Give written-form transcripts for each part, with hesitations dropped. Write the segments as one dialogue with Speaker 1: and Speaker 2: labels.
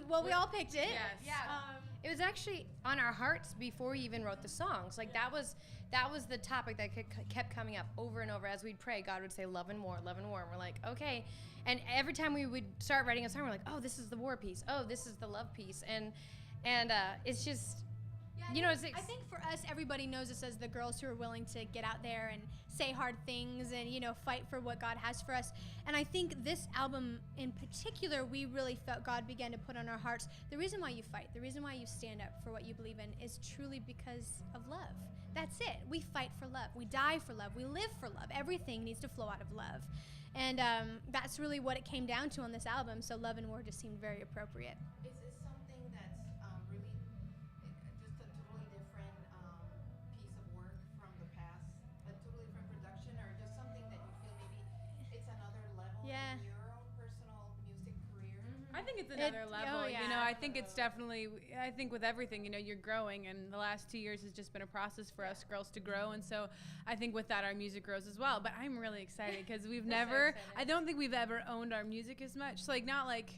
Speaker 1: we all picked it.
Speaker 2: Yes.
Speaker 3: Yeah. It was actually on our hearts before we even wrote the songs. Like that was the topic that kept coming up over and over as we'd pray. God would say love and war, love and war. And we're like, okay. And every time we would start writing a song, we're like, oh, this is the war piece. Oh, this is the love piece. And it's just,
Speaker 1: Yeah, I think for us, everybody knows us as the girls who are willing to get out there and say hard things and, fight for what God has for us. And I think this album in particular, we really felt God began to put on our hearts, the reason why you fight, the reason why you stand up for what you believe in is truly because of love. That's it. We fight for love. We die for love. We live for love. Everything needs to flow out of love. And that's really what it came down to on this album. So Love and War just seemed very appropriate.
Speaker 4: Is this something that's really just a totally different piece of work from the past? A totally different production, or just something that you feel maybe it's another level in your own personal music career?
Speaker 2: I think it's another level.
Speaker 1: Oh, yeah.
Speaker 2: I think it's definitely, I think with everything, you're growing, and the last 2 years has just been a process for us girls to grow. And so I think with that, our music grows as well. But I'm really excited because we've never, I don't think we've ever owned our music as much. So not like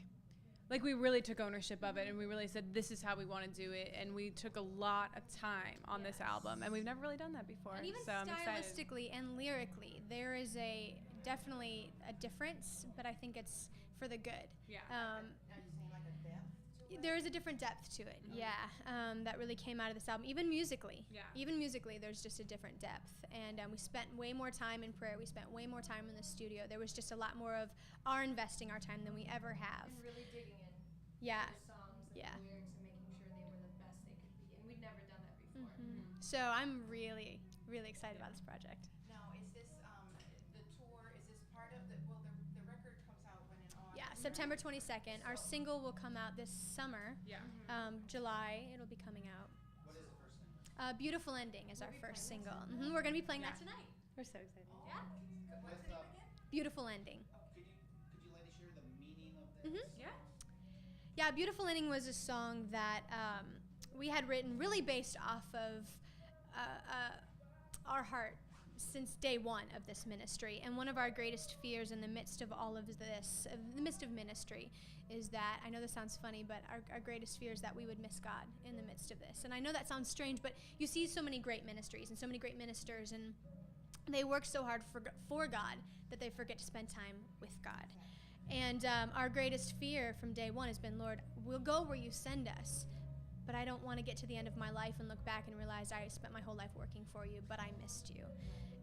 Speaker 2: we really took ownership of it, and we really said, this is how we want to do it. And we took a lot of time on this album, and we've never really done that before.
Speaker 1: And even
Speaker 2: so I'm excited.
Speaker 1: stylistically and lyrically, there is definitely a difference, but I think it's for the good.
Speaker 2: Yeah.
Speaker 4: Are you saying like a depth to it?
Speaker 1: There is a different depth to it, that really came out of this album. Even musically, there's just a different depth. And we spent way more time in prayer. We spent way more time in the studio. There was just a lot more of our investing our time than we ever have.
Speaker 3: And really digging in
Speaker 1: Yeah.
Speaker 3: to the songs and the lyrics and making sure they were the best they could be. And we'd never done that before.
Speaker 1: So I'm really, really excited about this project.
Speaker 4: Now, is this the tour? Is this part of the record comes out when in August?
Speaker 1: Yeah, September 22nd. Our single will come out this summer.
Speaker 2: Yeah.
Speaker 1: July, it'll be coming out.
Speaker 5: What is the first thing?
Speaker 1: Beautiful Ending is our first single. We're going to be playing that tonight.
Speaker 3: We're so excited.
Speaker 1: Yeah.
Speaker 4: What's the name again?
Speaker 1: Beautiful Ending.
Speaker 5: Could you ladies share the meaning of this?
Speaker 2: Yeah.
Speaker 1: Yeah, Beautiful Ending was a song that we had written really based off of our heart since day one of this ministry. And one of our greatest fears in the midst of all of this, in the midst of ministry, is that, I know this sounds funny, but our greatest fear is that we would miss God in the midst of this. And I know that sounds strange, but you see so many great ministries and so many great ministers, and they work so hard for God that they forget to spend time with God. And our greatest fear from day one has been, Lord, we'll go where you send us, but I don't want to get to the end of my life and look back and realize I spent my whole life working for you, but I missed you.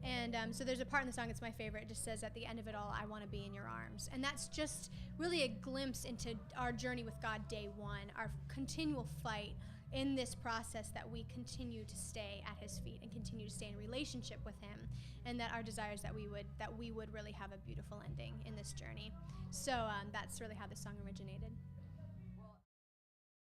Speaker 1: And so there's a part in the song, it's my favorite, it just says, at the end of it all, I want to be in your arms. And that's just really a glimpse into our journey with God day one, our continual fight in this process that we continue to stay at his feet and continue to stay in relationship with him, and that our desire is that we would really have a beautiful ending in this journey. So that's really how this song originated.